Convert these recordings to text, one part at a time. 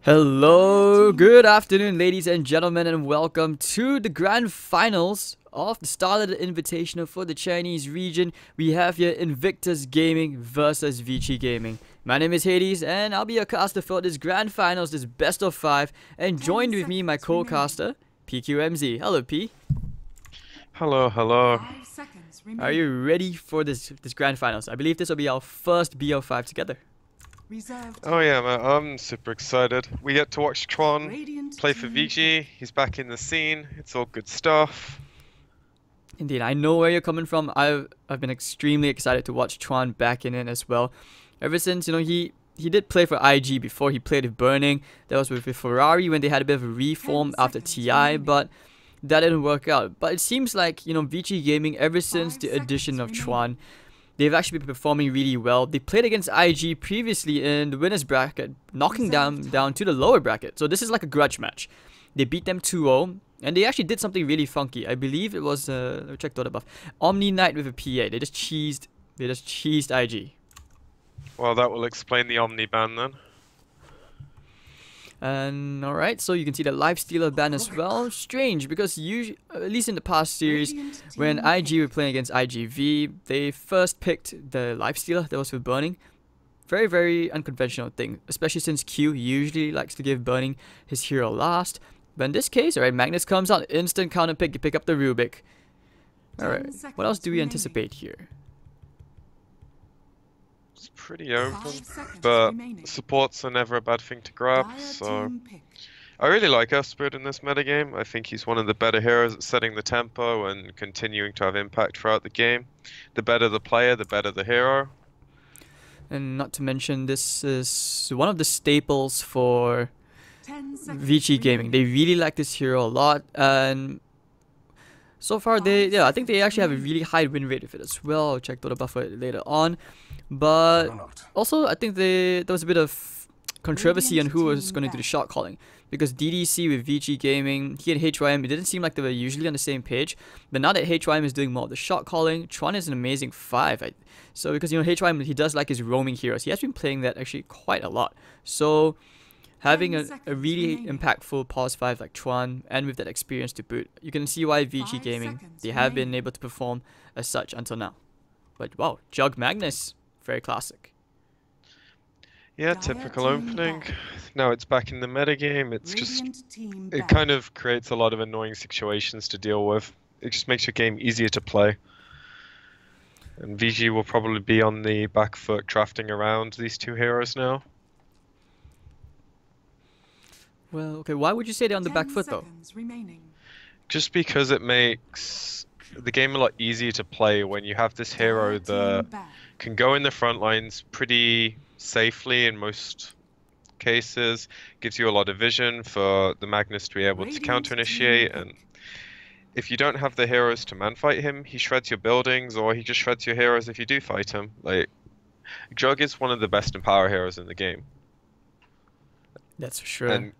Hello, good afternoon, ladies and gentlemen, and welcome to the grand finals of the Starlight Invitational for the Chinese region. We have here Invictus Gaming versus Vici Gaming. My name is Hades, and I'll be your caster for this grand finals, this best of 5, and joined with me my co-caster, PQMZ. Hello, P. Hello, hello. Are you ready for this grand finals? I believe this will be our first BO5 together. Oh yeah, man, I'm super excited. We get to watch Tron play for VG. He's back in the scene. It's all good stuff. Indeed, I know where you're coming from. I've been extremely excited to watch Tron back in it as well. Ever since, he did play for IG before. He played with Burning. That was with Ferrari when they had a bit of a reform after TI, but that didn't work out. But it seems like, VG Gaming, ever since the addition of Tron, they've actually been performing really well. They played against IG previously in the winners bracket, knocking them down to the lower bracket. So this is like a grudge match. They beat them 2-0, and they actually did something really funky. I believe it was let me check the buff. Omni Knight with a PA. They just cheesed IG. Well, that will explain the Omni ban then. And alright, so you can see the Lifestealer ban as well. Strange, because usually, at least in the past series, when IG were playing against IGV, they first picked the Lifestealer that was with Burning. Very, very unconventional thing, especially since Q usually likes to give Burning his hero last. But in this case, alright, Magnus comes out, instant counter pick, you pick up the Rubik. Alright, what else do we anticipate here? It's pretty open, but supports are never a bad thing to grab, so I really like Esprit in this metagame. I think he's one of the better heroes at setting the tempo and continuing to have impact throughout the game. The better the player, the better the hero. And not to mention, this is one of the staples for VG Gaming. They really like this hero a lot, and so far I think they actually have a really high win rate with it as well. I'll check the buff for it later on. But also, I think there was a bit of controversy on who was going to do the shot calling, because DDC with VG Gaming, he and HYM, it didn't seem like they were usually on the same page. But now that HYM is doing more of the shot calling, Tron is an amazing 5. So because HYM, he does like his roaming heroes. He has been playing that actually quite a lot. So having a really impactful pause 5 like Tron, and with that experience to boot, you can see why VG Gaming, they have been able to perform as such until now. But wow, Jug Magnus. Very classic. Yeah, typical opening. Now it's back in the metagame. It's just, it kind of creates a lot of annoying situations to deal with. It just makes your game easier to play. And VG will probably be on the back foot drafting around these two heroes now. Well, okay, why would you say they're on the back foot though? Just because it makes the game a lot easier to play when you have this hero that can go in the front lines pretty safely in most cases, gives you a lot of vision for the Magnus to be able to counter initiate, and if you don't have the heroes to man fight him, he shreds your buildings, or he just shreds your heroes if you do fight him. Like, Jug is one of the best empower heroes in the game. That's for sure. And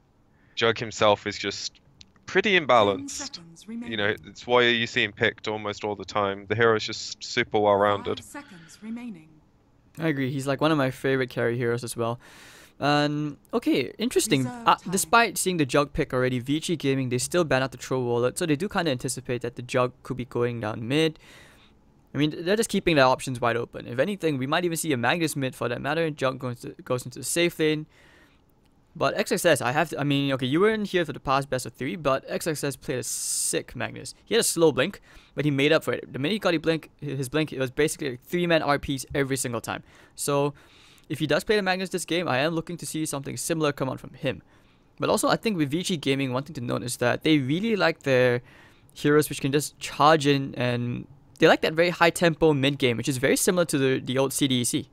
Jug himself is just pretty imbalanced. It's why you see him picked almost all the time. The hero is just super well rounded. I agree. He's like one of my favorite carry heroes as well. And okay, interesting. Despite seeing the Jug pick already, VG Gaming, they still ban out the Troll Wallet, so they do kind of anticipate that the Jug could be going down mid. I mean, they're just keeping their options wide open. If anything, we might even see a Magnus mid for that matter. Jug goes into the safe lane. But XXS, okay, you weren't here for the past best of 3, but XXS played a sick Magnus. He had a slow blink, but he made up for it. The minute he got his blink, it was basically like 3-man RPs every single time. So, if he does play the Magnus this game, I am looking to see something similar come out from him. But also, I think with VG Gaming, one thing to note is that they really like their heroes which can just charge in, and they like that very high tempo mid game, which is very similar to the old CDEC.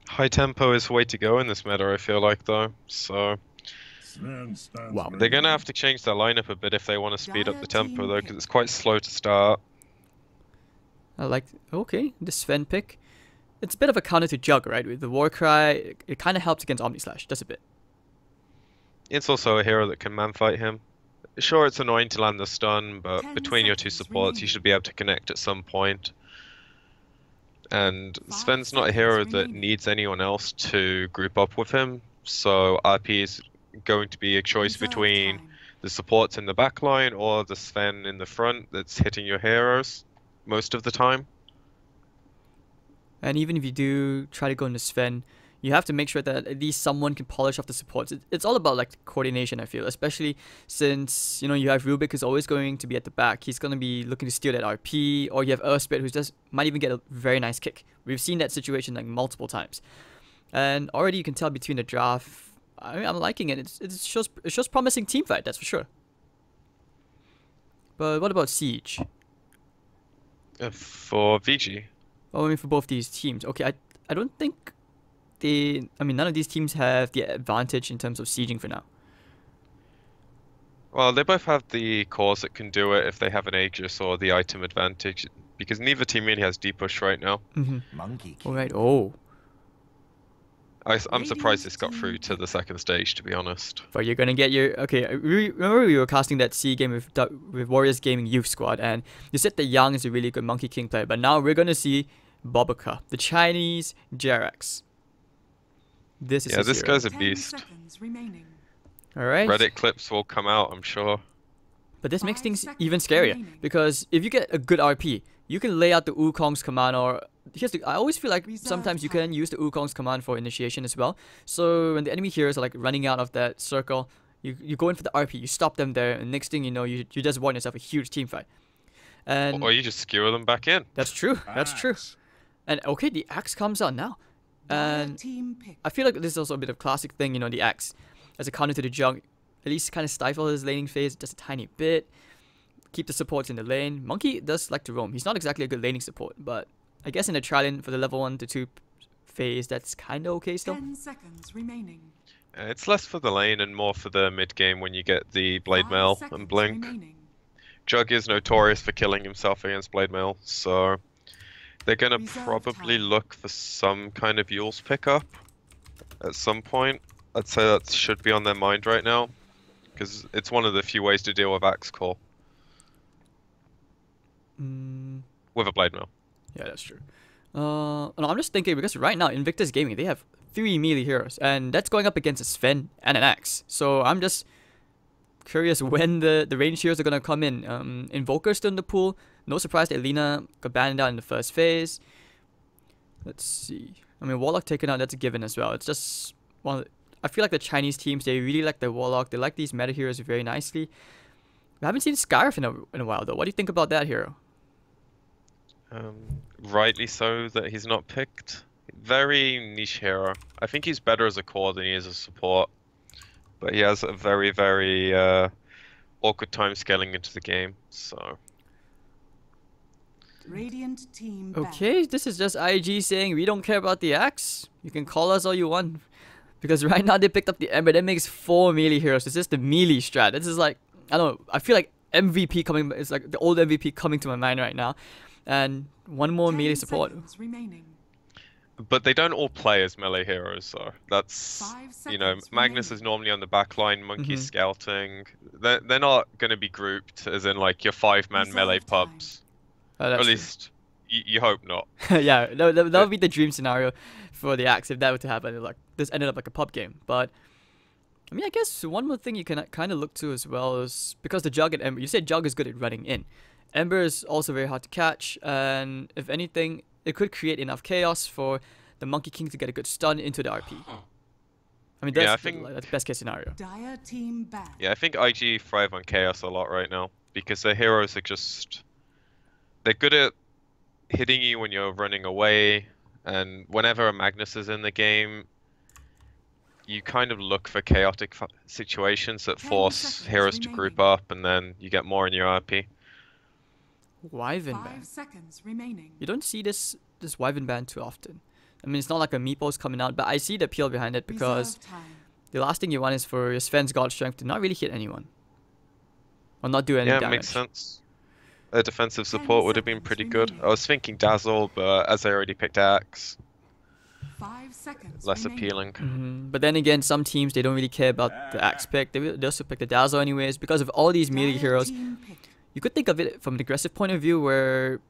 High tempo is the way to go in this meta, I feel like, though. So wow, they're going to have to change their lineup a bit if they want to speed up the tempo, though, because it's quite slow to start. Okay, the Sven pick. It's a bit of a counter to Jug, right? With the Warcry, it kind of helps against Omni Slash, just a bit. It's also a hero that can man fight him. Sure, it's annoying to land the stun, but between your two supports, you should be able to connect at some point. And Sven's not a hero that needs anyone else to group up with him, So RP is going to be a choice between the supports in the back line or the Sven in the front that's hitting your heroes most of the time. And even if you do try to go into Sven, you have to make sure that at least someone can polish off the supports. It's all about like coordination, I feel, especially since you have Rubik who's always going to be at the back. He's going to be looking to steal that RP, or you have Erspit who just might even get a very nice kick. We've seen that situation like multiple times, and already you can tell between the draft. I mean, I'm liking it. It shows promising team fight, that's for sure. But what about Siege? For VG. Oh, I mean for both these teams. Okay, I don't think none of these teams have the advantage in terms of sieging for now. Well, they both have the cores that can do it if they have an Aegis or the item advantage, because neither team really has deep push right now. All right. Oh. I'm surprised this got through to the second stage, to be honest. But you're gonna get your remember we were casting that C game with Warriors Gaming Youth Squad, and you said that Yang is a really good Monkey King player, but now we're gonna see Bobica, the Chinese Jerax. This guy's a beast. All right. Reddit clips will come out, I'm sure. But this makes things even scarier, because if you get a good RP, you can lay out the Wukong's command, or I always feel like sometimes you can use the Wukong's command for initiation as well. So when the enemy heroes are like running out of that circle, you go in for the RP, you stop them there, and next thing you know, you just won yourself a huge team fight. And or you just skewer them back in. That's true. That's true. And okay, the axe comes out now. And I feel like this is also a bit of classic thing, the axe as a counter to the jug. At least kind of stifle his laning phase just a tiny bit. Keep the supports in the lane. Monkey does like to roam. He's not exactly a good laning support, but I guess in the trial for the level 1 to 2 phase, that's kind of okay still. 10 seconds remaining. It's less for the lane and more for the mid game when you get the Blade Mail and Blink. Jug is notorious for killing himself against Blade Mail, so they're gonna probably look for some kind of Yule's pickup at some point. I'd say that should be on their mind right now, because it's one of the few ways to deal with Axe Core. With a Blade Mail. Yeah, that's true. No, I'm just thinking, because right now Invictus Gaming, they have 3 melee heroes, and that's going up against a Sven and an Axe. So I'm just curious when the range heroes are gonna come in. Invoker's still in the pool. No surprise that Lina got banned out in the first phase. Let's see. I mean, Warlock taken out, that's a given as well. It's just I feel like the Chinese teams, they really like the Warlock. They like these meta heroes very nicely. We haven't seen Scarif in a while though. What do you think about that hero? Rightly so that he's not picked. Very niche hero. I think he's better as a core than he is as a support. But he has a very, very awkward time scaling into the game, so... Radiant team okay, this is just IG saying we don't care about the axe. You can call us all you want. Because right now they picked up the Ember. That makes 4 melee heroes. This is the melee strat. This is like, I don't know, I feel like MVP coming, it's like the old MVP coming to my mind right now. And 1 more melee support. But they don't all play as melee heroes, so that's, Magnus is normally on the back line, Monkey's scouting. They're not going to be grouped as in like your 5-man melee pubs. Or at least you hope not. Yeah, that would be the dream scenario for the Axe if that were to happen. Like this ended up like a pub game. But I mean, I guess one more thing you can kind of look to as well is because the Jug and Ember. You said Jug is good at running in. Ember is also very hard to catch, and if anything, it could create enough chaos for the Monkey King to get a good stun into the RP. I mean, that's the best case scenario. Yeah, I think IG thrive on chaos a lot right now because their heroes are just... They're good at hitting you when you're running away, and whenever a Magnus is in the game, you kind of look for chaotic situations that force heroes to group up, and then you get more in your RP. Wyvern ban. You don't see this Wyvern ban too often. I mean, it's not like a meatball's coming out, but I see the appeal behind it because the last thing you want is for your Sven's God Strength to not really hit anyone. Or not do any damage. Yeah, it makes sense. A defensive support would have been pretty good. I was thinking Dazzle, but as I already picked Axe, less appealing. But then again, some teams, they don't really care about the Axe pick. They also pick the Dazzle anyways because of all these melee heroes. You could think of it from an aggressive point of view where,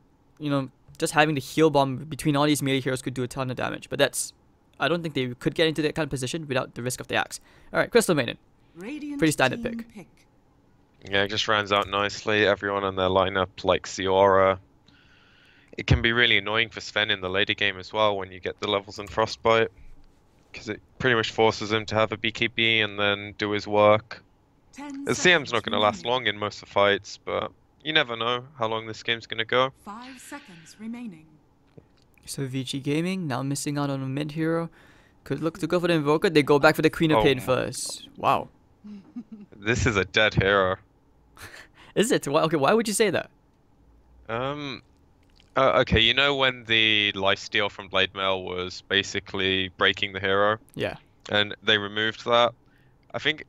just having the heal bomb between all these melee heroes could do a ton of damage. But that's I don't think they could get into that kind of position without the risk of the axe. Alright, Crystal Maiden. Radiant Pretty standard team pick. Yeah, it just rounds out nicely. Everyone in their lineup likes the aura. It can be really annoying for Sven in the later game as well when you get the levels in Frostbite, because it pretty much forces him to have a BKB and then do his work. 10 The CM's seconds not going to last remaining. long in most of the fights, but you never know how long this game's going to go. 5 seconds remaining. So VG Gaming now missing out on a mid hero. Could look to go for the Invoker. They go back for the Queen of Oh Pain my first. Wow. This is a dead hero. Is it? Why, okay, why would you say that? Okay, you know when the lifesteal from Blade Mail was basically breaking the hero, Yeah. and they removed that? I think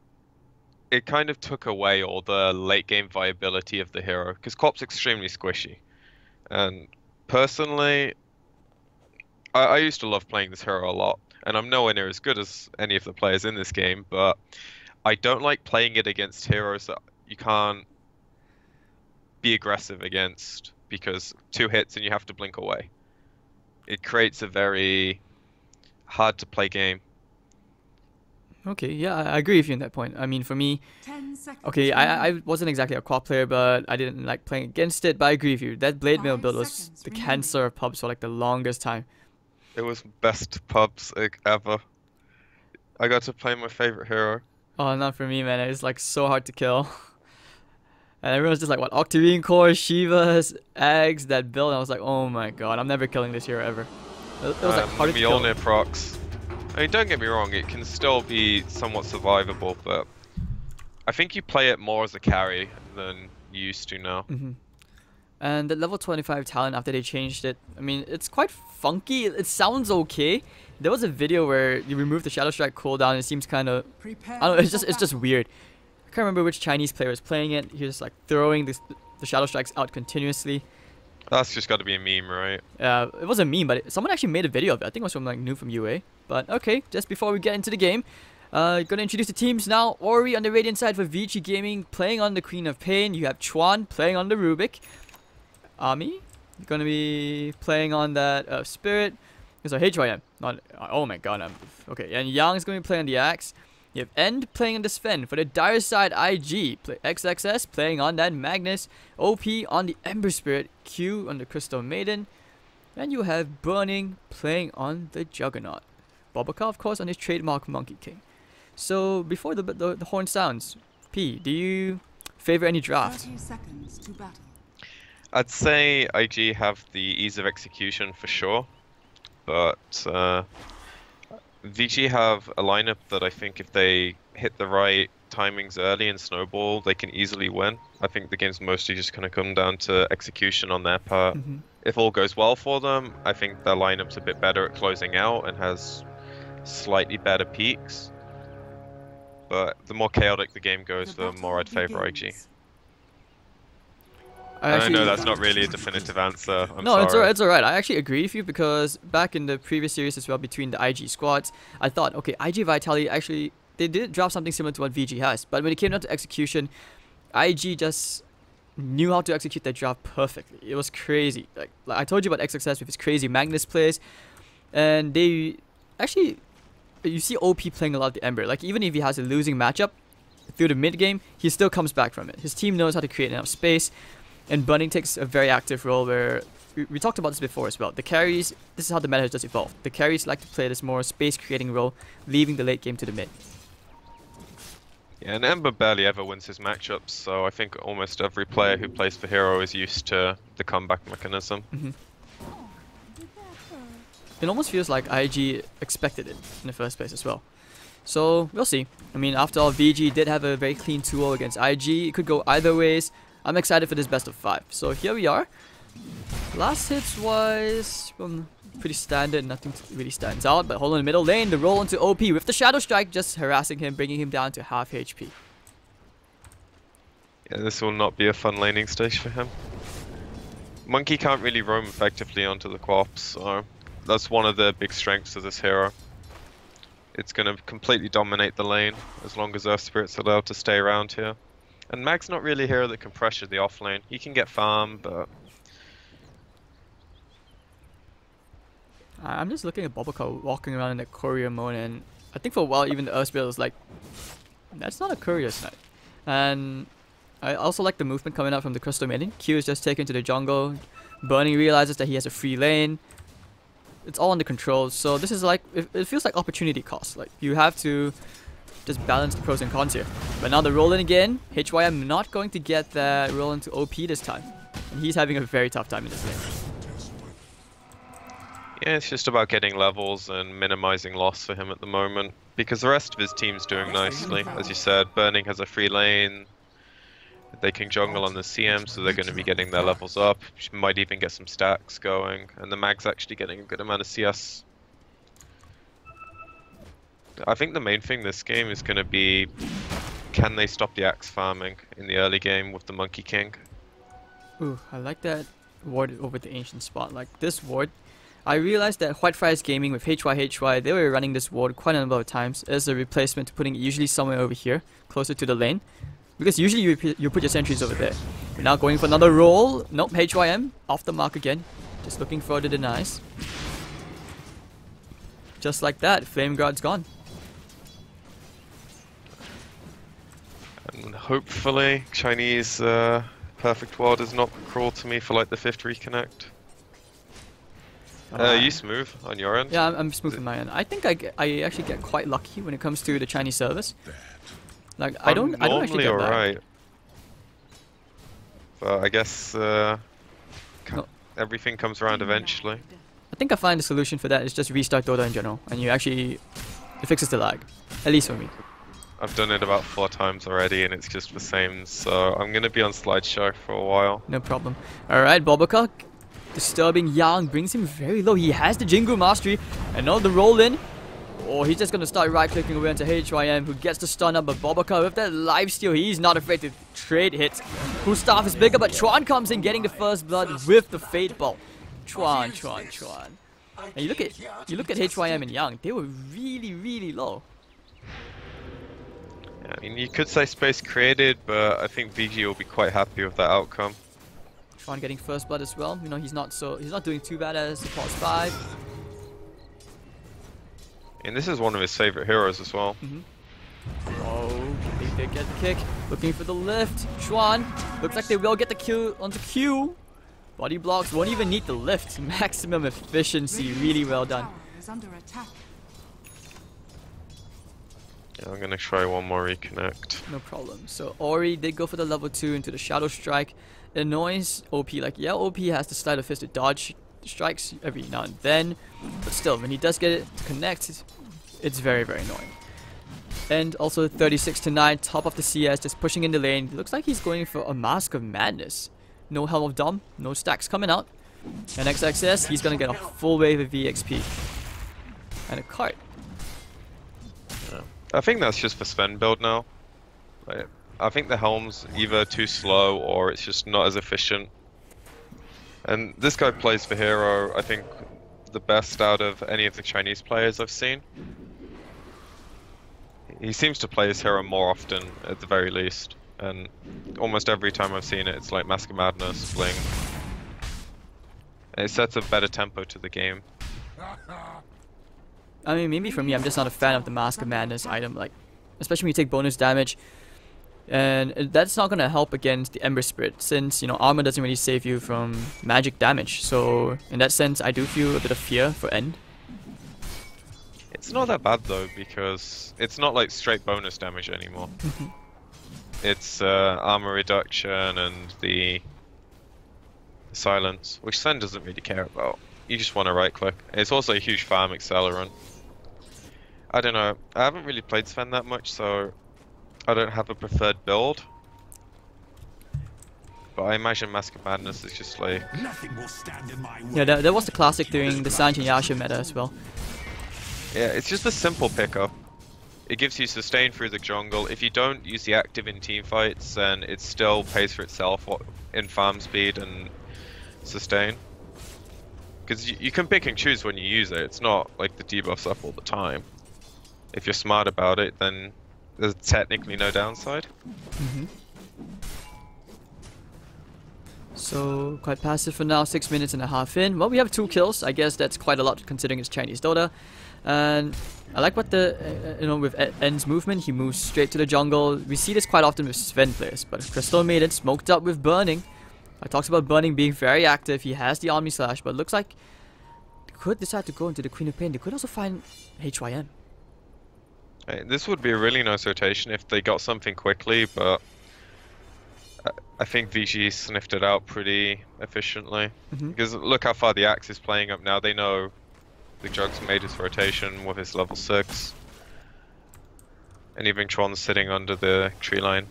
it kind of took away all the late game viability of the hero, because Corp's extremely squishy. And personally, I used to love playing this hero a lot, and I'm nowhere near as good as any of the players in this game, but I don't like playing it against heroes that you can't be aggressive against, because 2 hits and you have to blink away. It creates a very hard to play game. Okay, yeah, I agree with you on that point. I mean, for me, 10 seconds okay, remaining. I wasn't exactly a quad player, but I didn't like playing against it. But I agree with you. That Blade Mail 5 build was seconds the remaining. cancer of pubs for like the longest time. It was best pubs ever. I got to play my favorite hero. Oh, not for me, man. It's like so hard to kill. And everyone's just like, what, Octarine Core, Shivas, Eggs, that build. And I was like, oh my god, I'm never killing this hero ever. It was like hard to kill. Mjolnir procs. I mean, don't get me wrong, it can still be somewhat survivable, but I think you play it more as a carry than you used to now. And the level 25 talent after they changed it, I mean, it's quite funky. It sounds okay. There was a video where you remove the Shadow Strike cooldown. It seems kind of, Prepare I don't know, it's for just battle. weird. I can't remember which Chinese player was playing it. He was like throwing the Shadow Strikes out continuously. That's just got to be a meme, right? It was a meme, but someone actually made a video of it. I think it was from like New from UA. But okay, just before we get into the game, gonna introduce the teams now. Ori on the Radiant side for VG Gaming, playing on the Queen of Pain. You have Chuan playing on the Rubik. Ami, gonna be playing on that Spirit. There's a HYM. Not. Oh my god. Okay, and Yang is gonna be playing on the Axe. You have End playing on the Sven. For the Dire side, IG. XXS playing on that Magnus. OP on the Ember Spirit. Q on the Crystal Maiden. And you have Burning playing on the Juggernaut. Bobaka, of course, on his trademark Monkey King. So, before the horn sounds, P, do you favor any draft? 30 seconds to battle. I'd say IG have the ease of execution for sure, but VG have a lineup that I think if they hit the right timings early and snowball, they can easily win. I think the game's mostly just going to come down to execution on their part. If all goes well for them, I think their lineup's a bit better at closing out and has slightly better peaks. But the more chaotic the game goes, the more I'd favor IG. begins. I know that's not really a definitive answer. I'm No, sorry. it's alright. It's alright. I actually agree with you because back in the previous series as well between the IG squads, I thought, okay, IG Vitality actually they did drop something similar to what VG has, but when it came down to execution, IG just knew how to execute that draft perfectly. It was crazy. Like I told you about XXS with his crazy Magnus plays, and they actually you see OP playing a lot of the Ember. Like even if he has a losing matchup through the mid game, he still comes back from it. His team knows how to create enough space. And Bunning takes a very active role where, we talked about this before as well, the carries, this is how the meta has just evolved. The carries like to play this more space creating role, leaving the late game to the mid. Yeah, and Ember barely ever wins his matchups, so I think almost every player who plays for Hero is used to the comeback mechanism. It almost feels like IG expected it in the first place as well. So, we'll see. I mean, after all, VG did have a very clean 2-0 against IG. It could go either ways. I'm excited for this best of 5. So here we are. Last hits was pretty standard, nothing really stands out. But hold on in the middle lane, the roll into OP with the Shadow Strike, just harassing him, bringing him down to half HP. Yeah, this will not be a fun laning stage for him. Monkey can't really roam effectively onto the Quaps, so that's one of the big strengths of this hero. It's going to completely dominate the lane as long as Earth Spirit's allowed to stay around here. And Mag's not really a hero that can pressure the off lane. He can get farm, but... I'm just looking at Boboka walking around in the courier mode, and I think for a while even the Earthspirit was like, that's not a courier snipe. And I also like the movement coming out from the Crystal Maiden. Q is just taken to the jungle. Burning realizes that he has a free lane. It's all under control, so this is like, it feels like opportunity cost. Like, you have to just balance the pros and cons here. But now the roll in again. HYM not going to get that roll into OP this time. And he's having a very tough time in this lane. Yeah, it's just about getting levels and minimizing loss for him at the moment. Because the rest of his team's doing nicely. As you said, Burning has a free lane. They can jungle on the CM, so they're going to be getting their levels up. Might even get some stacks going. And the Mag's actually getting a good amount of CS. I think the main thing this game is going to be, can they stop the axe farming in the early game with the Monkey King? Ooh, I like that ward over the ancient spot. Like this ward, I realized that Whitefriars Gaming with HY, they were running this ward quite a number of times as a replacement to putting it usually somewhere over here, closer to the lane. Because usually you put your sentries over there. We're now going for another roll. Nope, HYM off the mark again. Just looking for the denies. Just like that, Flame Guard's gone. And hopefully Chinese Perfect Ward is not cruel to me for like the 5th reconnect. You smooth on your end? Yeah, I'm smooth on my end. I think I actually get quite lucky when it comes to the Chinese service. Like I don't actually get alright. But I guess everything comes around eventually. I think I find the solution for that is just restart Dota in general, and it fixes the lag, at least for me. I've done it about 4 times already, and it's just the same. So I'm gonna be on slideshow for a while. No problem. All right, Boboka disturbing Yang brings him very low. He has the Jingu mastery, and now the roll in. Oh, he's just going to start right-clicking away into HYM, who gets the stun up, but Boboka with that lifesteal, he's not afraid to trade hits. Whose staff is bigger, but Chuan comes in getting the first blood with the Fate Ball. Chuan. And you look at HYM and Yang, they were really, really low. Yeah, I mean, you could say space created, but I think VG will be quite happy with that outcome. Chuan getting first blood as well. You know, he's not doing too bad as the plus 5. And this is one of his favorite heroes as well. Oh, they get the kick. Looking for the lift. Chuan. Looks like they will get the kill onto Q. Body blocks won't even need the lift. Maximum efficiency. Really well done. Yeah, I'm gonna try one more reconnect. No problem. So Ori did go for the level 2 into the Shadow Strike. It annoys OP. Like, yeah, OP has the Sleight of Fist to dodge strikes every now and then, but still, when he does get it to connect, it's very, very annoying. And also 36 to 9, top of the CS, just pushing in the lane. Looks like he's going for a Mask of Madness. No Helm of Dom, no stacks coming out. And XXS, he's gonna get a full wave of VXP. And a cart. Yeah. I think that's just for Sven build now. Like, I think the Helm's either too slow or it's just not as efficient. And this guy plays for hero, I think, the best out of any of the Chinese players I've seen. He seems to play his hero more often, at the very least. And almost every time I've seen it, it's like Mask of Madness, Bling. And it sets a better tempo to the game. I mean, maybe for me, I'm just not a fan of the Mask of Madness item. Like, especially when you take bonus damage. And that's not going to help against the Ember Spirit, since, you know, armor doesn't really save you from magic damage. So, in that sense, I do feel a bit of fear for End. It's not that bad, though, because it's not like straight bonus damage anymore. It's armor reduction and the silence, which Sen doesn't really care about. You just want to right-click. It's also a huge farm accelerant. I don't know, I haven't really played Sven that much, so I don't have a preferred build, but I imagine Mask of Madness is just like... Nothing will stand in my way. Yeah, that was the classic during the Sanji and Yasha meta as well. Yeah, it's just a simple pickup. It gives you sustain through the jungle. If you don't use the active in team fights, then it still pays for itself in farm speed and sustain. Because you can pick and choose when you use it. It's not like the debuff's up all the time. If you're smart about it, then there's technically no downside. So quite passive for now, 6 minutes and a half in. Well, we have 2 kills. I guess that's quite a lot considering it's Chinese Dota. And I like what the, with N's movement, he moves straight to the jungle. We see this quite often with Sven players, but Crystal Maiden smoked up with Burning. I talked about Burning being very active. He has the Omni Slash, but looks like they could decide to go into the Queen of Pain. They could also find HYM. Hey, this would be a really nice rotation if they got something quickly, but I think VG sniffed it out pretty efficiently. Because look how far the Axe is playing up now. They know the Jug's made his rotation with his level 6. And even Tron's sitting under the tree line.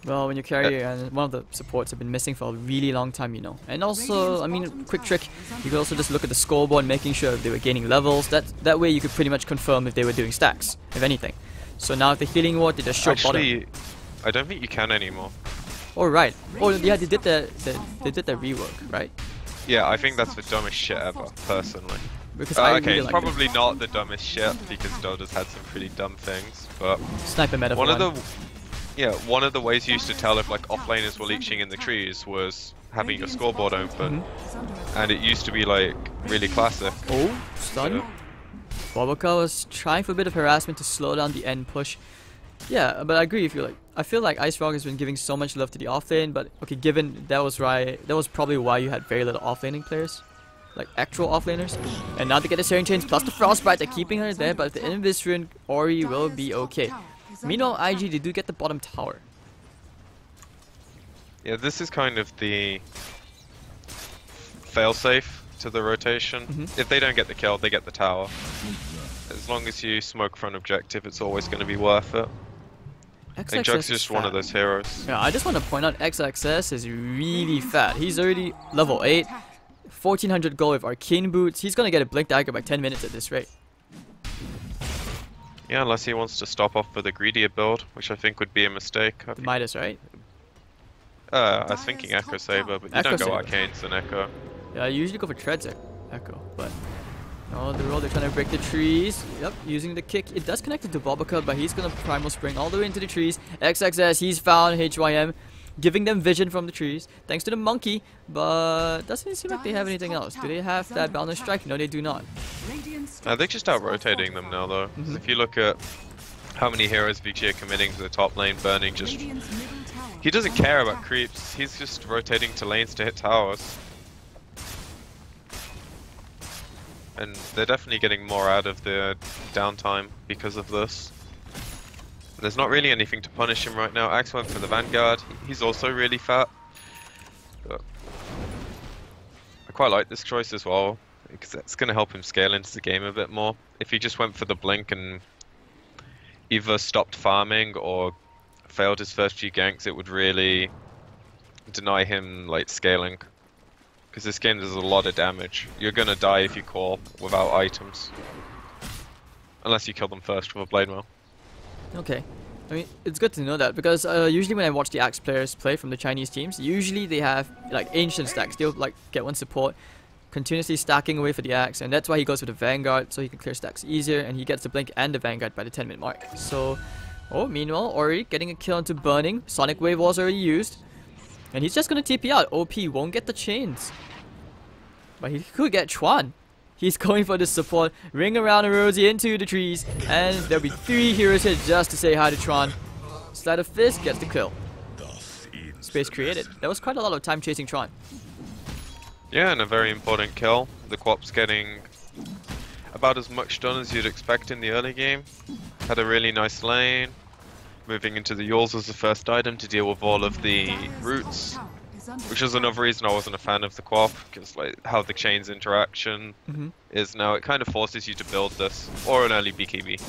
Well, when you carry and one of the supports have been missing for a really long time, And also, I mean, quick trick, you could also just look at the scoreboard, making sure if they were gaining levels. That way you could pretty much confirm if they were doing stacks, if anything. So now if the healing ward, they just show bottom. I don't think you can anymore. Oh right. Oh yeah, they did the rework, right? Yeah, I think that's the dumbest shit ever, personally. Because I okay, really it's like probably not the dumbest shit because Dota's had some pretty dumb things, but sniper meta. one of the ways you used to tell if like offlaners were leeching in the trees was having your scoreboard open, and it used to be like really classic. Oh, stun. Boboka was trying for a bit of harassment to slow down the end push. Yeah, but I agree with you. I feel like Ice Frog has been giving so much love to the offlane, but okay, given that was probably why you had very little offlaning players, like actual offlaners. And now they get the Searing Chains plus the Frostbite, they're keeping her there, but if the Invis Rune, Ori will be okay. Meanwhile, IG, they do get the bottom tower. Yeah, this is kind of the failsafe to the rotation. If they don't get the kill, they get the tower. As long as you smoke for an objective, it's always going to be worth it. And Jug's just one of those heroes. Yeah, I just want to point out XXS is really fat. He's already level 8, 1400 gold with Arcane Boots. He's going to get a Blink Dagger by 10 minutes at this rate. Yeah, unless he wants to stop off with a greedier build, which I think would be a mistake. The Midas, right? I was thinking Echo Saber, but you don't go Arcanes and Echo. Yeah, I usually go for Treads Echo, but... Oh, the roll, they're trying to break the trees. Yep, using the kick. It does connect it to Boboka, but he's going to Primal Spring all the way into the trees. XXS, he's found HYM, giving them vision from the trees, thanks to the monkey, but doesn't seem like they have anything else. Do they have that Balance Strike? No, they do not. They're just out-rotating them now, though. If you look at how many heroes VG are committing to the top lane, Burning just... He doesn't care about creeps, he's just rotating to lanes to hit towers. And they're definitely getting more out of the downtime because of this. There's not really anything to punish him right now. Axe went for the Vanguard. He's also really fat. But I quite like this choice as well, because it's going to help him scale into the game a bit more. If he just went for the Blink and either stopped farming or failed his first few ganks, it would really deny him like scaling. Because this game does a lot of damage. You're gonna die if you call without items. Unless you kill them first with a Blade Mail. Okay. I mean, it's good to know that, because usually when I watch the Axe players play from the Chinese teams, usually they have like ancient stacks. They'll like get one support, continuously stacking away for the Axe, and that's why he goes with the Vanguard, so he can clear stacks easier, and he gets the Blink and the Vanguard by the 10-minute mark. So, meanwhile, Ori getting a kill into Burning. Sonic Wave was already used. And he's just gonna TP out. OP won't get the chains. But he could get Chuan. He's going for the support. Ring around Rosie into the trees. And there'll be 3 heroes here just to say hi to Tron. Sleight of Fist gets the kill. Space created. That was quite a lot of time chasing Tron. Yeah, and a very important kill. The Quap's getting about as much done as you'd expect in the early game. Had a really nice lane. Moving into the Yules as the first item to deal with all of the roots, which is another reason I wasn't a fan of the Quap, because like how the chains interaction is now, it kind of forces you to build this, or an early BKB.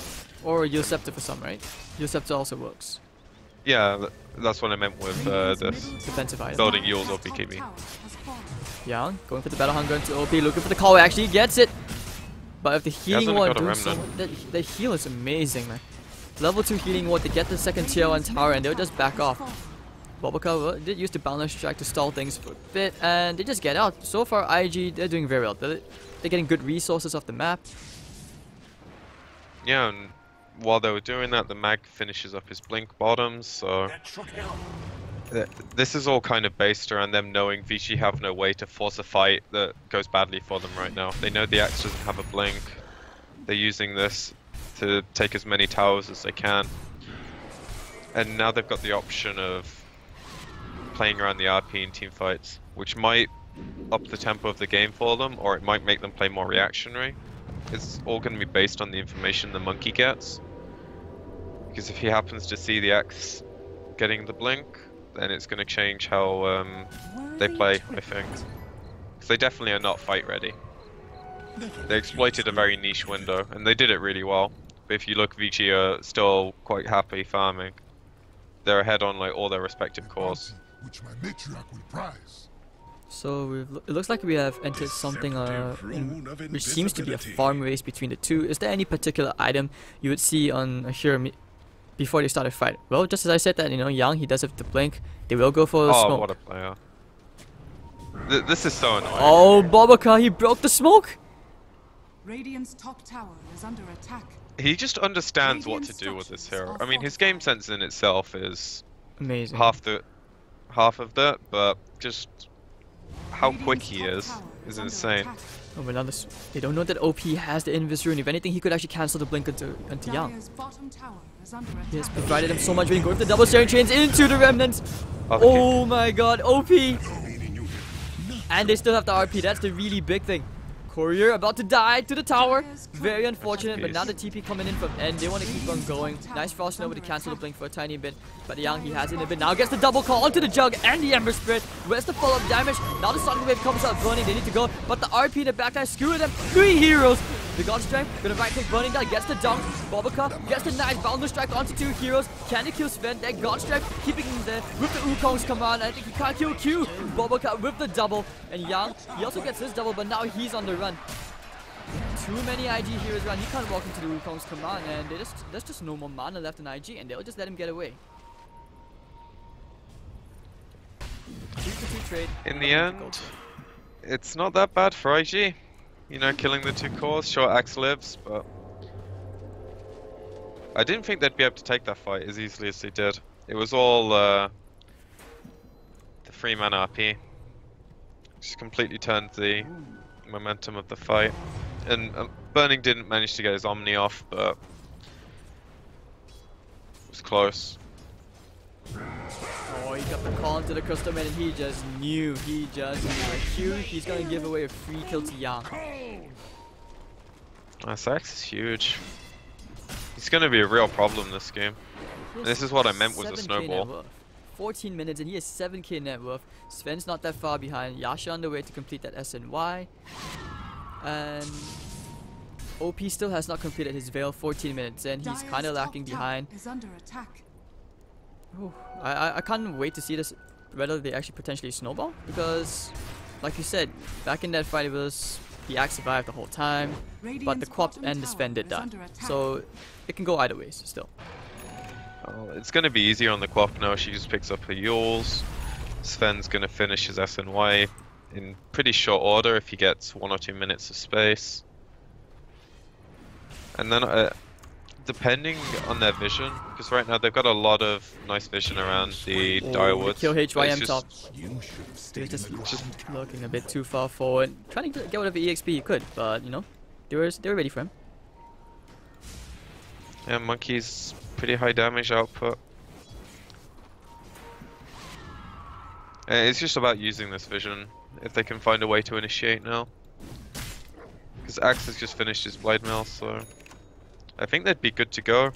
Or Yule Scepter for some, right? Yule Scepter also works. Yeah, that's what I meant with this. Defensive item. Building Yules or BKB. Yang going for the Battle Hunger into OP, looking for the call, actually gets it! But if the healing ward doing so, the heal is amazing, man. Level 2 healing ward to get the second tier 1 tower, and they'll just back off. Boboka did use the Balance Strike to stall things for a bit, and they just get out. So far, IG, they're doing very well. They're getting good resources off the map. Yeah, and while they were doing that, the Mag finishes up his Blink bottoms, so This is all kind of based around them knowing Vici have no way to force a fight that goes badly for them right now. They know the Axe doesn't have a blink. They're using this to take as many towers as they can. And now they've got the option of playing around the RP in team fights, which might up the tempo of the game for them, or it might make them play more reactionary. It's all going to be based on the information the monkey gets. Because if he happens to see the Axe getting the blink, then it's going to change how they play, I think. Because they definitely are not fight ready. They exploited a very niche window, and they did it really well. But if you look, Vici are still quite happy farming. They're ahead on like all their respective cores. Which my matriarch will prize. So it looks like we have entered something which seems to be a farm race between the two. Is there any particular item you would see on a hero before they start a fight? Well, just as I said that, you know, Yang, he does have the blink. They will go for the smoke. Oh, what a player. This is so annoying. Oh, Bobaka, he broke the smoke! Radiant's top tower is under attack. He just understands what to do with this hero. I mean, his game sense in itself is amazing. half of that, but just how quick he is insane. Oh, but they don't know that OP has the Invis rune. If anything, he could actually cancel the blink onto Yang. Dire's bottom tower is under He has attack. provided him so much when he goes the double staring chains into the remnants. Okay. Oh my god, OP! And they still have the RP, that's the really big thing. Courier about to die to the tower. Very unfortunate, but now the TP coming in from end. They want to keep on going. Nice Frost Nova to cancel the blink for a tiny bit. But Yang, he has it in a bit. Now gets the double call onto the Jug and the Ember Spirit. Where's the follow-up damage? Now the Sonic Wave comes out burning. They need to go. But the RP in the backline screwing them. 3 heroes. The God Strength gonna right click burning guy. Gets the dunk. Bobaka gets the nice boundless strike onto 2 heroes. Can they kill Sven? That God Strength keeping him there with the Wukong's command. I think he can't kill Q. Bobaka with the double. And Yang, he also gets his double, but now he's on the run. Too many IG heroes around. He can't walk into the Wukong's command, and there's just no more mana left in IG, and they'll just let him get away. 2-2 trade. In the end, it's not that bad for IG. You know, killing the 2 cores. Sure, Axe lives, but I didn't think they'd be able to take that fight as easily as they did. It was all the 3-man RP. Just completely turned the momentum of the fight. And Burning didn't manage to get his Omni off, but it was close. Oh, he got the call into the custom and he just knew. Like Q, he's gonna give away a free kill to Yang. This Axe is huge. He's gonna be a real problem this game. And this is what I meant with the 7K snowball. net worth. 14 minutes and he has 7k net worth. Sven's not that far behind. Yasha on the way to complete that SNY. And OP still has not completed his Veil, 14 minutes and he's kind of lacking behind. Is under attack. Ooh, I can't wait to see this, whether they actually potentially snowball, because like you said, back in that fight it was the Axe survived the whole time, but the Quap and the Sven did die, so it can go either ways still. It's gonna be easier on the Quap now. She just picks up her Yules. Sven's gonna finish his SNY in pretty short order if he gets 1 or 2 minutes of space. And then depending on their vision, because right now they've got a lot of nice vision around the dire woods. Kill HYM just, top. He was just looking a bit too far forward, trying to get whatever EXP he could, but you know, they were ready for him. Yeah, Monkey's pretty high damage output. It's just about using this vision, if they can find a way to initiate now. Because Axe has just finished his Blade Mill, so I think they'd be good to go.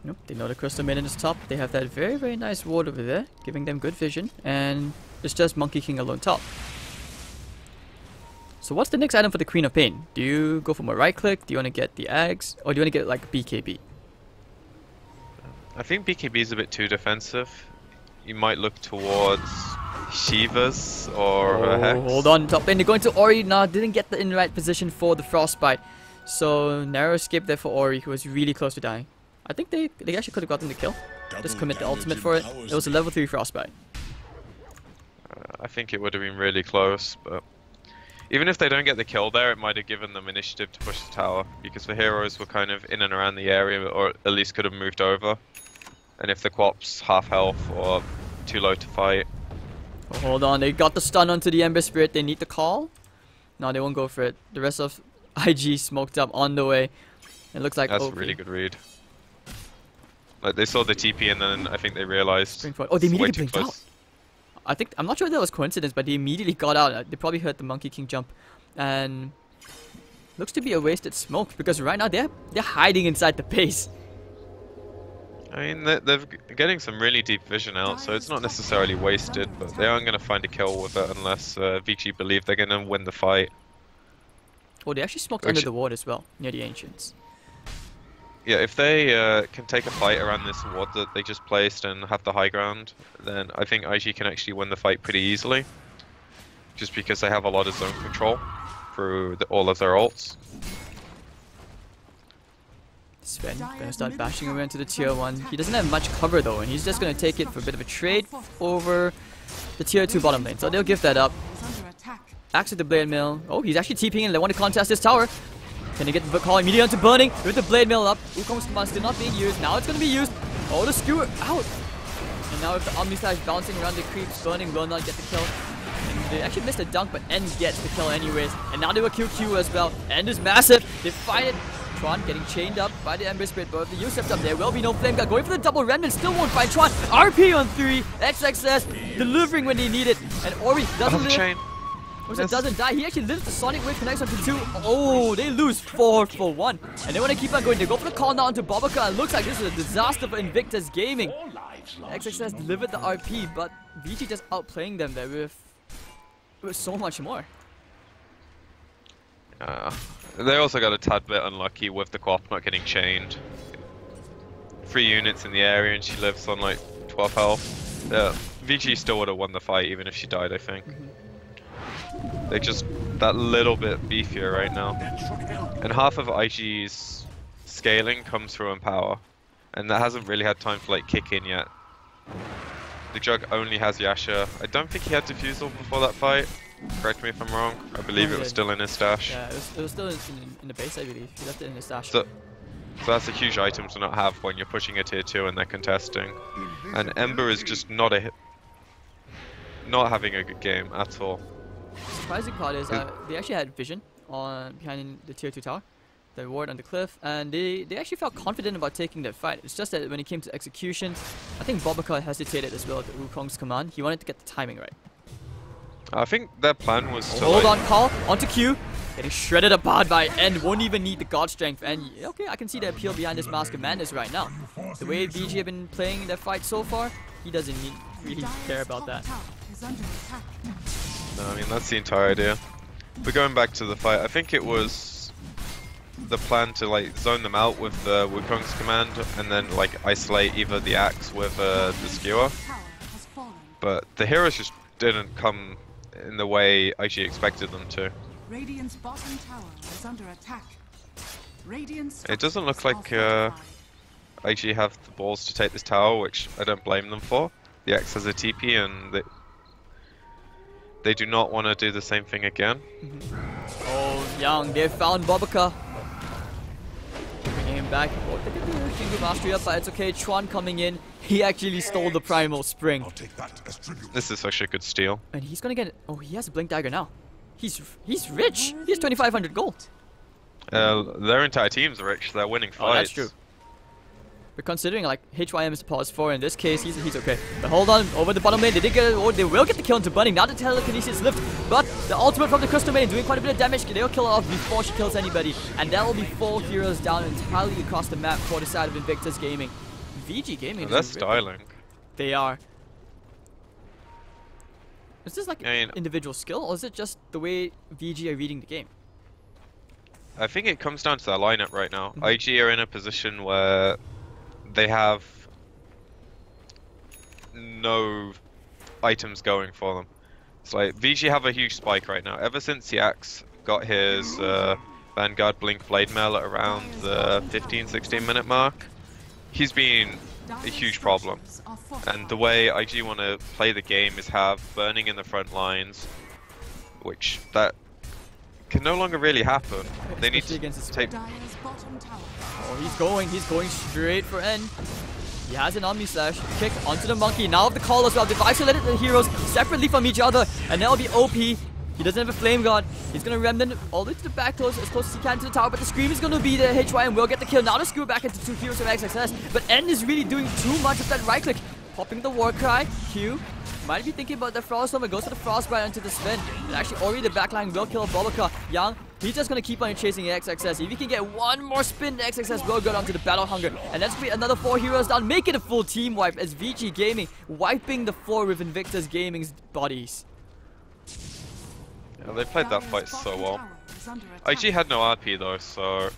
Nope, they know the Crystal Maiden is top. They have that very nice ward over there, giving them good vision, and it's just Monkey King alone top. So what's the next item for the Queen of Pain? Do you go for more right click? Do you want to get the Axe? Or do you want to get like BKB? I think BKB is a bit too defensive. You might look towards Shiva's or Hex. Hold on, top lane. They're going to Ori now. Didn't get the in right position for the Frostbite. So narrow escape there for Ori, who was really close to dying. I think they actually could have gotten the kill. Just commit the ultimate for it. It was a level 3 Frostbite. I think it would have been really close, but Even if they don't get the kill there, it might have given them initiative to push the tower, because the heroes were kind of in and around the area, or at least could have moved over. And if the Quap's half health or too low to fight. Oh, hold on, they got the stun onto the Ember Spirit. They need the call? No, they won't go for it. The rest of IG smoked up on the way. It looks like that's okay. a really good read. Like they saw the TP and then I think they realized. Oh, they immediately way too blinked out. I'm not sure if that was coincidence, but they immediately got out. They probably heard the Monkey King jump, and looks to be a wasted smoke because right now they're hiding inside the base. I mean, they're getting some really deep vision out, so it's not necessarily wasted, but they aren't going to find a kill with it unless VG believe they're going to win the fight. Oh, they actually smoked under the ward as well, near the Ancients. Yeah, if they can take a fight around this ward that they just placed and have the high ground, then I think IG can actually win the fight pretty easily. Just because they have a lot of zone control through all of their ults. Sven gonna start bashing away into the tier 1. He doesn't have much cover though, and he's just gonna take it for a bit of a trade over the tier 2 bottom lane. So they'll give that up. Axe at the Blade Mill. Oh, he's actually TPing in. They want to contest this tower. Can they get the call immediately onto Burning with the Blade Mill up? Wukong's command still not being used. Now it's gonna be used. Oh, the skewer out. And now with the Omni Slash bouncing around the creeps, Burning will not get the kill. And they actually missed a dunk, but End gets the kill anyways. And now they will kill Q as well. End is massive. They find it. Tron getting chained up by the Ember Spirit, but if the use up, there will be no Flame Guard. Going for the double Remnant, still won't find Tron. RP on 3, XXS delivering when they need it, and Ori doesn't live. Chain. Doesn't die. He actually lives. The Sonic Wave connects onto 2. Oh, they lose 4 for 1. And they want to keep on going. They go for the call now onto Bobica. It looks like this is a disaster for Invictus Gaming. XXS delivered the RP, but VG just outplaying them there with so much more. They also got a tad bit unlucky with the Quap not getting chained. 3 units in the area and she lives on like 12 health. Yeah, VG still would have won the fight even if she died, I think. They're just that little bit beefier right now. And half of IG's scaling comes through Empower. And that hasn't really had time to like kick in yet. The Jug only has Yasha. I don't think he had Diffusal before that fight. Correct me if I'm wrong. I believe it was still in his stash. Yeah, it was still in the base, I believe. He left it in his stash. So that's a huge item to not have when you're pushing a tier 2 and they're contesting. And Ember is just not having a good game at all. The surprising part is they actually had vision behind the tier 2 tower, the ward on the cliff, and they actually felt confident about taking that fight. It's just that when it came to execution, I think Bobica hesitated as well at Wukong's command. He wanted to get the timing right. I think their plan was to hold on, call onto Q, getting shredded apart by End. Won't even need the God Strength. And okay, I can see the appeal behind this Mask of Madness right now. The way VG have been playing their fight so far, he doesn't really care about that. No, I mean that's the entire idea. But going back to the fight, I think it was the plan to like zone them out with the Wukong's command and then like isolate either the axe with the skewer. But the heroes just didn't come in the way IG expected them to. Radiant's bottom tower is under attack. It doesn't look like IG have the balls to take this tower, which I don't blame them for. The X has a TP and they do not want to do the same thing again. Oh, Young, they found Bobica. Bringing him back. Oh, they did the Kingdom Mastery up, but it's okay. Tron coming in. He actually stole the Primal Spring. This is actually a good steal. And he's gonna get... Oh, he has a Blink Dagger now. He's rich. He has 2,500 gold. Their entire team's rich. They're winning fights. Oh, that's true. But considering like HYM is pause 4 in this case, he's okay. But hold on, over the bottom lane, they did get they will get the kill into Burning. Now the telekinesis lift, but the ultimate from the Crystal Maiden doing quite a bit of damage. They'll kill her off before she kills anybody, and that will be 4 heroes down entirely across the map for the side of Invictus Gaming. VG Gaming. They're styling. They are. Is this like individual skill, or is it just the way VG are reading the game? I think it comes down to their lineup right now. IG are in a position where they have no items going for them. It's like VG have a huge spike right now. Ever since the Axe got his Vanguard Blink Blade Mail at around the 15-16 minute mark, he's been a huge problem. And the way IG want to play the game is have Burning in the front lines, which that can no longer really happen. They need Especially to against his take. Dire's bottom tower. Oh, he's going straight for end. He has an Omni Slash. Kick onto the monkey. Now of the call as well. They've isolated the heroes separately from each other. And that'll be OP. He doesn't have a Flame God. He's going to Remnant all the way to the back close as he can to the tower. But the Scream is going to be there. HYM will get the kill. Now to screw back into 2 heroes of XXS. But N is really doing too much with that right click. Popping the War Cry. Q. Might be thinking about the Frostbite, but goes for the Frostbite into the spin. And actually, already the backline will kill Boboka. Young, he's just going to keep on chasing XXS. If he can get one more spin, the XXS will go down to the Battle Hunger. And that's going to be another 4 heroes down, making a full team wipe as VG Gaming wiping the floor with Invictus Gaming's bodies. Yeah, they played that fight so well. IG had no RP though, so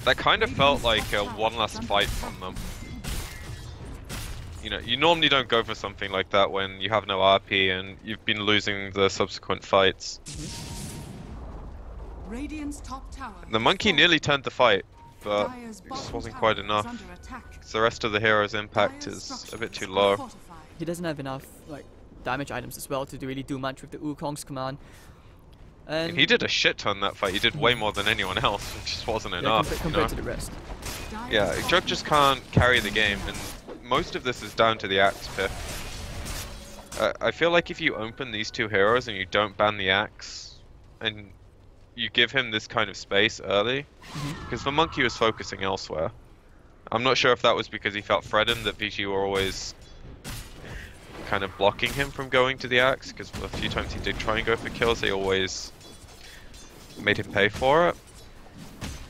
that kind of felt like a one last fight from them. You know, you normally don't go for something like that when you have no RP and you've been losing the subsequent fights. The monkey nearly turned the fight, but it just wasn't quite enough. So the rest of the hero's impact is a bit too low. He doesn't have enough like damage items as well to really do much with the Wukong's command. And he did a shit ton that fight. He did way more than anyone else. It just wasn't enough. Compared to the rest. Yeah, Jug just can't carry the game, and most of this is down to the axe pick. I feel like if you open these 2 heroes and you don't ban the axe, and you give him this kind of space early, because the monkey was focusing elsewhere. I'm not sure if that was because he felt threatened that VG were always kind of blocking him from going to the axe, because a few times he did try and go for kills, they always made him pay for it.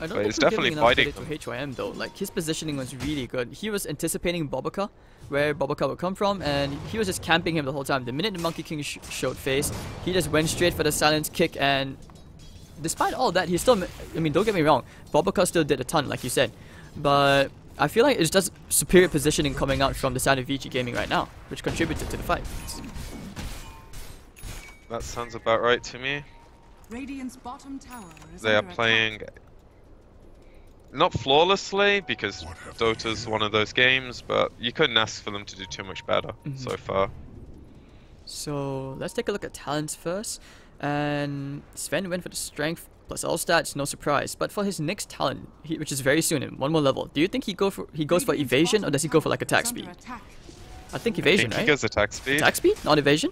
I don't but think it's definitely fighting to HYM though. Like his positioning was really good. He was anticipating Boboka, where Boboka would come from, and he was just camping him the whole time. The minute the Monkey King showed face, he just went straight for the silence kick, and despite all that, he still, I mean, don't get me wrong, Boboka still did a ton, like you said, but I feel like it's just superior positioning coming out from the side of VG Gaming right now, which contributed to the fight. That sounds about right to me. Radiant's bottom tower is They are under playing attack. not flawlessly, because Dota's one of those games, but you couldn't ask for them to do too much better so far. So let's take a look at talents first. And Sven went for the strength plus all stats, no surprise. But for his next talent, which is very soon in one more level, do you think he goes for evasion, or does he go for like attack speed? I think evasion, right? He goes attack speed. Attack speed, not evasion.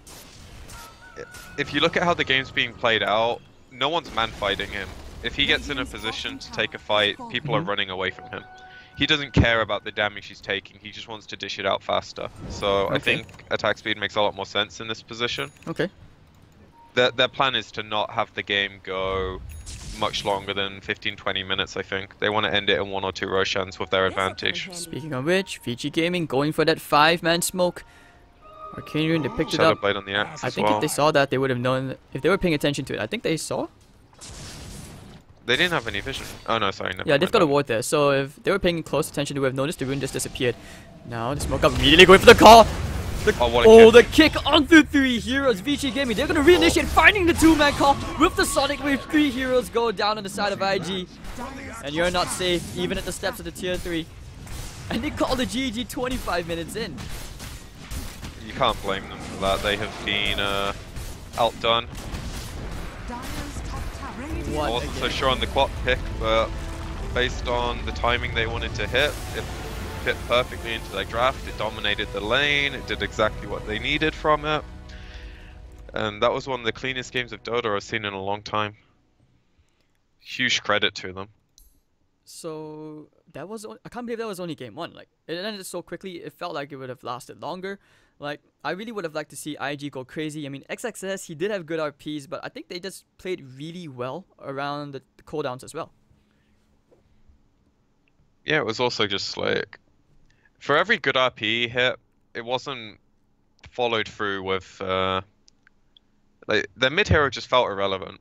If you look at how the game's being played out, no one's man fighting him. If he gets in a position to take a fight, people are running away from him. He doesn't care about the damage he's taking, he just wants to dish it out faster. So I think attack speed makes a lot more sense in this position. Okay. Their plan is to not have the game go much longer than 15-20 minutes, I think. They want to end it in 1 or 2 Roshans with their advantage. Speaking of which, VG Gaming going for that 5-man smoke. Arcanian, they picked it up. Shadowblade on the axe I as think well. if they saw that, they would have known. If they were paying attention to it, I think they saw. They didn't have any vision. Oh no, sorry. Never Yeah, they've mind got a that. ward there, so if they were paying close attention, they would have noticed the rune just disappeared. Now the smoke up, immediately going for the call. The kick onto 3 heroes. VG Gaming, they're gonna reinitiate, finding the 2-man call with the Sonic Wave. 3 heroes go down on the side of IG, and you're not safe even at the steps of the tier 3. And they call the GG 25 minutes in. You can't blame them for that. They have been outdone. I wasn't so sure on the quad pick, but based on the timing they wanted to hit, it fit perfectly into their draft. It dominated the lane. It did exactly what they needed from it. And that was one of the cleanest games of Dota I've seen in a long time. Huge credit to them. So that was, I can't believe that was only game 1. Like, it ended so quickly, it felt like it would have lasted longer. Like, I really would have liked to see IG go crazy. I mean, XXS, he did have good RPs, but I think they just played really well around the cooldowns as well. Yeah, it was also just like, for every good RP hit, it wasn't followed through with, like, their mid hero just felt irrelevant.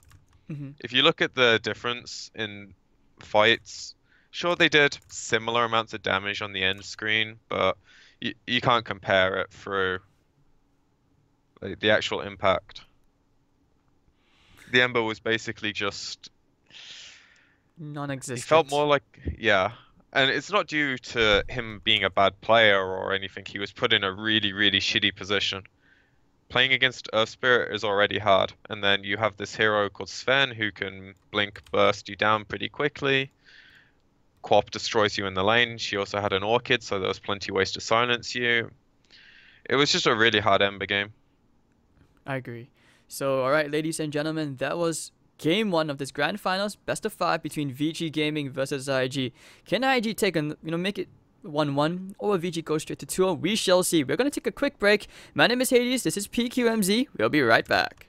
If you look at the difference in fights, sure they did similar amounts of damage on the end screen, but you can't compare it through like, the actual impact. The Ember was basically just non-existent. He felt more like, yeah. And it's not due to him being a bad player or anything. He was put in a really, really shitty position. playing against Earth Spirit is already hard, and then you have this hero called Sven who can blink burst you down pretty quickly. Quap destroys you in the lane. She also had an Orchid, so there was plenty ways to silence you. It was just a really hard Ember game. I agree. So, alright, ladies and gentlemen, that was Game 1 of this Grand Finals, best of 5 between VG Gaming versus IG. Can IG take make it 1-1, or will VG go straight to 2-0? We shall see. We're going to take a quick break. My name is Hades, this is PQMZ. We'll be right back.